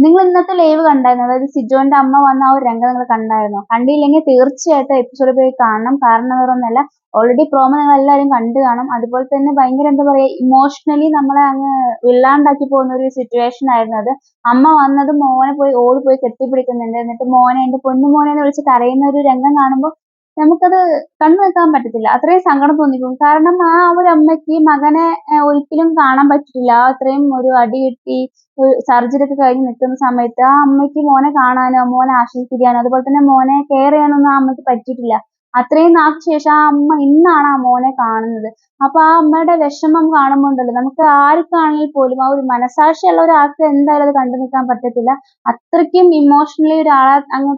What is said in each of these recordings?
നിങ്ങൾ ഇന്നത്തെ ലൈവ് കണ്ടായിരുന്നോ? അതായത് സിജോന്റെ അമ്മ വന്ന ആ ഒരു രംഗം നിങ്ങൾ കണ്ടായിരുന്നോ? കണ്ടില്ലെങ്കിൽ തീർച്ചയായിട്ടും എപ്പിസോഡ് പോയി കാണണം. കാരണം വേറൊന്നുമല്ല, ഓൾറെഡി പ്രോമോ നിങ്ങൾ എല്ലാവരും കണ്ടു കാണും. അതുപോലെ തന്നെ ഭയങ്കര എന്താ പറയാ, ഇമോഷണലി നമ്മളെ അങ്ങ് ഇല്ലാണ്ടാക്കി പോകുന്ന ഒരു സിറ്റുവേഷൻ ആയിരുന്നു അത്. അമ്മ വന്നത് മോനെ പോയി ഓടി പോയി കെട്ടിപ്പിടിക്കുന്നുണ്ട്. എന്നിട്ട് മോനെ, എന്റെ പൊന്നു മോനെ എന്ന് വിളിച്ച് കരയുന്ന ഒരു രംഗം കാണുമ്പോൾ നമുക്കത് കണ്ണു വെക്കാൻ പറ്റത്തില്ല. അത്രയും സങ്കടം തോന്നിപ്പോകും. കാരണം ആ ഒരു അമ്മയ്ക്ക് മകനെ ഒരിക്കലും കാണാൻ പറ്റിയിട്ടില്ല. അത്രയും ഒരു അടി കിട്ടി സർജറി ഒക്കെ കഴിഞ്ഞ് നിൽക്കുന്ന സമയത്ത് ആ അമ്മയ്ക്ക് മോനെ കാണാനോ മോനെ ആശ്വസിപ്പിക്കാനോ അതുപോലെ തന്നെ മോനെ കെയർ ചെയ്യാനൊന്നും ആ അമ്മയ്ക്ക് പറ്റിയിട്ടില്ല. അത്രയും നാൾക്ക് ശേഷം ആ അമ്മ ഇന്നാണ് ആ മോനെ കാണുന്നത്. അപ്പൊ ആ അമ്മയുടെ വിഷമം കാണുമ്പോൾ ഉണ്ടല്ലോ, നമുക്ക് ആർക്കാണെങ്കിൽ പോലും ആ ഒരു മനസ്സാക്ഷിയുള്ള ഒരാൾക്ക് എന്തായാലും അത് കണ്ടു നിൽക്കാൻ പറ്റത്തില്ല. അത്രയ്ക്കും ഇമോഷണലി ഒരാളെ അങ്ങ്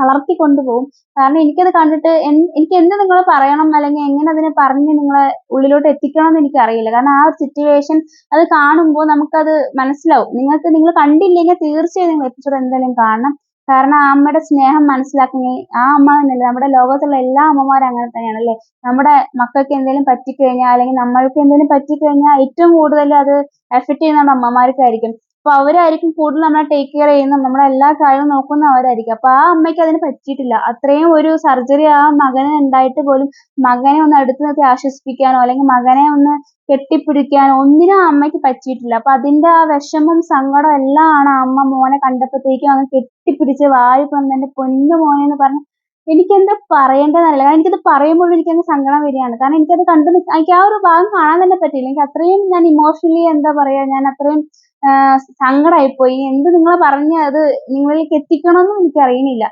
തളർത്തി കൊണ്ടുപോകും. കാരണം എനിക്കത് കണ്ടിട്ട് എനിക്ക് എന്ത് നിങ്ങള് പറയണം അല്ലെങ്കിൽ എങ്ങനെ അതിനെ പറഞ്ഞ് നിങ്ങളെ ഉള്ളിലോട്ട് എത്തിക്കണം എന്ന് എനിക്കറിയില്ല. കാരണം ആ ഒരു സിറ്റുവേഷൻ അത് കാണുമ്പോൾ നമുക്കത് മനസ്സിലാവും. നിങ്ങൾ കണ്ടില്ലെങ്കിൽ തീർച്ചയായും നിങ്ങൾ എപ്പിസോഡ് എന്തായാലും കാണണം. കാരണം ആ അമ്മയുടെ സ്നേഹം മനസ്സിലാക്കുന്ന ആ അമ്മ എന്നല്ല, നമ്മുടെ ലോകത്തുള്ള എല്ലാ അമ്മമാരും അങ്ങനെ തന്നെയാണ് അല്ലേ? നമ്മുടെ മക്കൾക്ക് എന്തെങ്കിലും പറ്റിക്കഴിഞ്ഞാൽ അല്ലെങ്കിൽ നമ്മൾക്ക് എന്തെങ്കിലും പറ്റിക്കഴിഞ്ഞാൽ ഏറ്റവും കൂടുതൽ അത് എഫക്ട് ചെയ്യുന്നത് നമ്മുടെ അമ്മമാർക്കായിരിക്കും. അപ്പൊ അവരായിരിക്കും കൂടുതൽ നമ്മളെ ടേക്ക് കെയർ ചെയ്യുന്നതും നമ്മുടെ എല്ലാ കാര്യവും നോക്കുന്ന അവരായിരിക്കും. അപ്പൊ ആ അമ്മയ്ക്ക് അതിന് പറ്റിയിട്ടില്ല. അത്രയും ഒരു സർജറി ആ മകന് ഉണ്ടായിട്ട് പോലും മകനെ ഒന്ന് അടുത്ത് നിർത്തി ആശ്വസിപ്പിക്കാനോ അല്ലെങ്കിൽ മകനെ ഒന്ന് കെട്ടിപ്പിടിക്കാനോ ഒന്നിനും ആ അമ്മയ്ക്ക് പറ്റിയിട്ടില്ല. അപ്പൊ അതിന്റെ ആ വിഷമം സങ്കടം എല്ലാം ആണ് ആ അമ്മ മോനെ കണ്ടപ്പോഴത്തേക്കും അങ്ങ് കെട്ടിപ്പിടിച്ച് വാരി കൊണ്ട് എന്റെ പൊന്നു മോനെ എന്ന് പറഞ്ഞ് എനിക്കെന്താ പറയേണ്ടതെന്നറിയില്ല. കാരണം എനിക്കത് പറയുമ്പോഴും എനിക്കങ്ങ് സങ്കടം വരികയാണ്. കാരണം എനിക്കത് എനിക്ക് ആ ഒരു ഭാഗം കാണാൻ തന്നെ പറ്റിയില്ല. എനിക്ക് അത്രയും ഞാൻ ഇമോഷണലി എന്താ പറയാ, ഞാൻ അത്രയും സങ്കടായിപ്പോയി. എന്ത് നിങ്ങള് പറഞ്ഞ് അത് നിങ്ങളിലേക്ക് എത്തിക്കണമെന്നും എനിക്കറിയുന്നില്ല.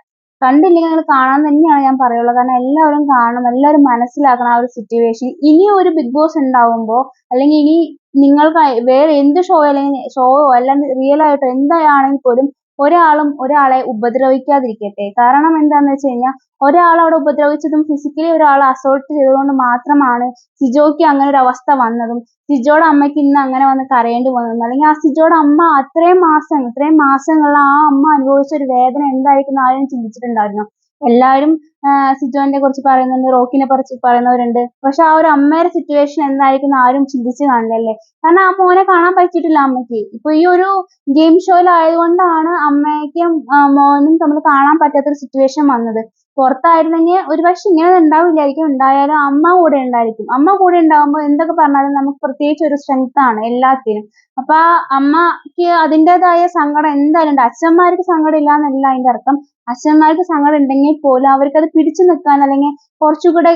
കണ്ടില്ലെങ്കിൽ നിങ്ങൾ കാണാൻ തന്നെയാണ് ഞാൻ പറയുള്ളൂ. കാരണം എല്ലാവരും കാണണം, എല്ലാവരും മനസ്സിലാക്കണം ആ ഒരു സിറ്റുവേഷൻ. ഇനി ഒരു ബിഗ് ബോസ് ഉണ്ടാവുമ്പോ അല്ലെങ്കിൽ ഇനി നിങ്ങൾക്ക് വേറെ എന്ത് ഷോ അല്ലെങ്കിൽ അല്ലെങ്കിൽ റിയൽ ആയിട്ടോ എന്തായാണെങ്കിൽ പോലും ഒരാളും ഒരാളെ ഉപദ്രവിക്കാതിരിക്കട്ടെ. കാരണം എന്താന്ന് വെച്ച് കഴിഞ്ഞാൽ ഒരാൾ അവിടെ ഉപദ്രവിച്ചതും ഫിസിക്കലി ഒരാളെ അസോൾട്ട് ചെയ്തതുകൊണ്ട് മാത്രമാണ് സിജോയ്ക്ക് അങ്ങനെ ഒരു അവസ്ഥ വന്നതും സിജോയുടെ അമ്മയ്ക്ക് ഇന്ന് അങ്ങനെ വന്ന് കരയേണ്ടി വന്നതും അല്ലെങ്കിൽ ആ സിജോയുടെ അമ്മ ഇത്രയും മാസങ്ങളിൽ ആ അമ്മ അനുഭവിച്ച ഒരു വേദന എന്തായിരിക്കും ആരും ചിന്തിച്ചിട്ടുണ്ടായിരുന്നു? എല്ലാവരും സിജോനെ കുറിച്ച് പറയുന്നുണ്ട്, റോക്കിനെ കുറിച്ച് പറയുന്നവരുണ്ട്. പക്ഷെ ആ ഒരു അമ്മയുടെ സിറ്റുവേഷൻ എന്തായിരിക്കും ആരും ചിന്തിച്ച് കാണില്ലല്ലേ? കാരണം ആ മോനെ കാണാൻ പറ്റിയിട്ടില്ല അമ്മയ്ക്ക്. ഇപ്പൊ ഈ ഒരു ഗെയിം ഷോയിലായതുകൊണ്ടാണ് അമ്മയ്ക്കും മോനും തമ്മിൽ കാണാൻ പറ്റാത്തൊരു സിറ്റുവേഷൻ വന്നത്. പുറത്തായിരുന്നെങ്കിൽ ഒരുപക്ഷെ ഇങ്ങനെ ഉണ്ടാവില്ലായിരിക്കും. ഉണ്ടായാലും അമ്മ കൂടെ ഉണ്ടായിരിക്കും. അമ്മ കൂടെ ഉണ്ടാവുമ്പോൾ എന്തൊക്കെ പറഞ്ഞാലും നമുക്ക് പ്രത്യേകിച്ച് ഒരു സ്ട്രെങ്ത് ആണ് എല്ലാത്തിനും. അപ്പൊ ആ അമ്മയ്ക്ക് അതിന്റേതായ സങ്കടം എന്തായാലും ഉണ്ട്. അച്ഛന്മാർക്ക് സങ്കടം ഇല്ല എന്നല്ല അതിന്റെ അർത്ഥം. അച്ഛന്മാർക്ക് സങ്കടം ഉണ്ടെങ്കിൽ പോലും അവർക്കത് പിടിച്ചു നിൽക്കാൻ അല്ലെങ്കിൽ കുറച്ചുകൂടെ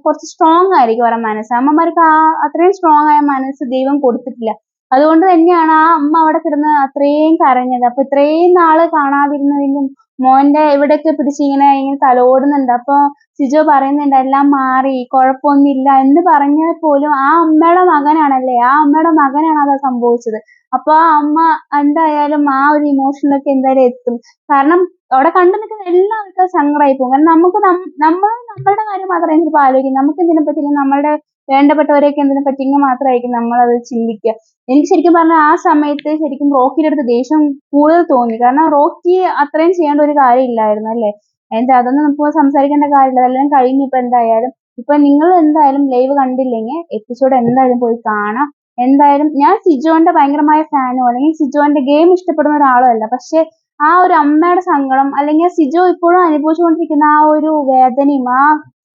കുറച്ച് സ്ട്രോങ് ആയിരിക്കും അവരുടെ മനസ്സ്. അമ്മമാർക്ക് അത്രയും സ്ട്രോങ് ആയ മനസ്സ് ദൈവം കൊടുത്തിട്ടില്ല. അതുകൊണ്ട് തന്നെയാണ് ആ അമ്മ അവിടെ കിടന്ന് അത്രയും കരഞ്ഞത്. അപ്പൊ ഇത്രയും നാള് കാണാതിരുന്നതിലും മോന്റെ ഇവിടെയൊക്കെ പിടിച്ച് ഇങ്ങനെ തലോടുന്നുണ്ട്. അപ്പൊ സിജോ പറയുന്നുണ്ട് എല്ലാം മാറി, കുഴപ്പമൊന്നുമില്ല എന്ന് പറഞ്ഞാൽ പോലും ആ അമ്മയുടെ മകനാണല്ലേ, ആ അമ്മയുടെ മകനാണ് അത് സംഭവിച്ചത്. അപ്പൊ ആ അമ്മ എന്തായാലും ആ ഒരു ഇമോഷനിലൊക്കെ എന്തായാലും എത്തും. കാരണം അവിടെ കണ്ടു നിൽക്കുന്ന എല്ലാവർക്കും സങ്കടമായി പോകും. കാരണം നമുക്ക് നമ്മളുടെ കാര്യം മാത്രമേ ചിലപ്പോൾ ആലോചിക്കും. നമുക്ക് എന്തിനെ പറ്റിയില്ലെങ്കിൽ നമ്മളുടെ വേണ്ടപ്പെട്ടവരെയൊക്കെ എന്തിനെ പറ്റിയെങ്കിൽ മാത്രമായിരിക്കും നമ്മളത് ചിന്തിക്കുക. എനിക്ക് ശരിക്കും പറഞ്ഞാൽ ആ സമയത്ത് ശരിക്കും റോക്കിയുടെ അടുത്ത് ദേഷ്യം കൂടുതൽ തോന്നി. കാരണം റോക്കി അത്രയും ചെയ്യേണ്ട ഒരു കാര്യം ഇല്ലായിരുന്നു അല്ലേ? എന്താ അതൊന്നും നമുക്ക് സംസാരിക്കേണ്ട കാര്യമില്ല. അതെല്ലാം കഴിഞ്ഞു ഇപ്പൊ എന്തായാലും. ഇപ്പൊ നിങ്ങൾ എന്തായാലും ലൈവ് കണ്ടില്ലെങ്കിൽ എപ്പിസോഡ് എന്തായാലും പോയി കാണാം. എന്തായാലും ഞാൻ സിജോന്റെ ഭയങ്കരമായ ഫാനോ അല്ലെങ്കിൽ സിജോന്റെ ഗെയിം ഇഷ്ടപ്പെടുന്ന ഒരാളോ അല്ല. പക്ഷെ ആ ഒരു അമ്മയുടെ സങ്കടം അല്ലെങ്കിൽ സിജോ ഇപ്പോഴും അനുഭവിച്ചുകൊണ്ടിരിക്കുന്ന ആ ഒരു വേദനയും ആ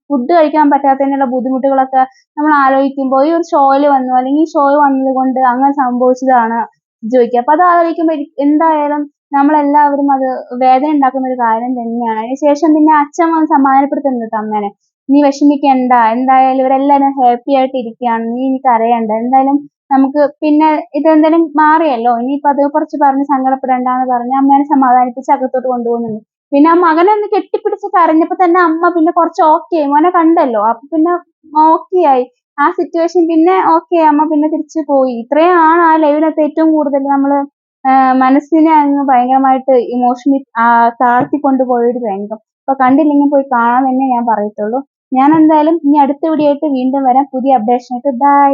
ഫുഡ് കഴിക്കാൻ പറ്റാത്തതിനുള്ള ബുദ്ധിമുട്ടുകളൊക്കെ നമ്മൾ ആലോചിക്കുമ്പോൾ ഈ ഒരു ഷോയില് വന്നു അല്ലെങ്കിൽ ഈ ഷോ വന്നത് കൊണ്ട് അങ്ങനെ സംഭവിച്ചതാണ് സിജോയ്ക്ക്. അപ്പൊ അത് ആലോചിക്കുമ്പോൾ എന്തായാലും നമ്മളെല്ലാവരും അത് വേദന ഉണ്ടാക്കുന്ന ഒരു കാര്യം തന്നെയാണ്. അതിനുശേഷം പിന്നെ അച്ഛൻ വന്ന് സമാധാനപ്പെടുത്തുന്നുണ്ട് അമ്മേനെ. നീ വിഷമിക്കണ്ട, എന്തായാലും ഇവരെല്ലാരും ഹാപ്പി ആയിട്ട് ഇരിക്കുകയാണ്, നീ ഇനി കരയണ്ട. എന്തായാലും നമുക്ക് പിന്നെ ഇതെന്തായാലും മാറിയല്ലോ, ഇനിയിപ്പോ അത് കുറച്ച് പറഞ്ഞ് സങ്കടപ്പെടേണ്ടാന്ന് പറഞ്ഞ് അമ്മേനെ സമാധാനിപ്പിച്ച് അകത്തോട്ട് കൊണ്ടുപോകുന്നുണ്ട്. പിന്നെ ആ മകനെ ഒന്ന് കെട്ടിപ്പിടിച്ച് കരഞ്ഞപ്പോ തന്നെ അമ്മ പിന്നെ കുറച്ച് ഓക്കെ ആയി. മോനെ കണ്ടല്ലോ, അപ്പൊ പിന്നെ ഓക്കെ ആയി. ആ സിറ്റുവേഷൻ പിന്നെ ഓക്കെ അമ്മ പിന്നെ തിരിച്ചു പോയി. ഇത്രയാണ് ആ ലൈവിനകത്ത് ഏറ്റവും കൂടുതൽ നമ്മള് മനസ്സിനെ അങ്ങ് ഭയങ്കരമായിട്ട് ഇമോഷണലി താഴ്ത്തിക്കൊണ്ടുപോയ ഒരു രംഗം. അപ്പൊ കണ്ടില്ലെങ്കിൽ പോയി കാണാൻ തന്നെ ഞാൻ പറയത്തുള്ളൂ. ഞാൻ എന്തായാലും ഇനി അടുത്ത വീഡിയോ ആയിട്ട് വീണ്ടും വരാം, പുതിയ അപ്ഡേഷൻ ആയിട്ട്. ബൈ.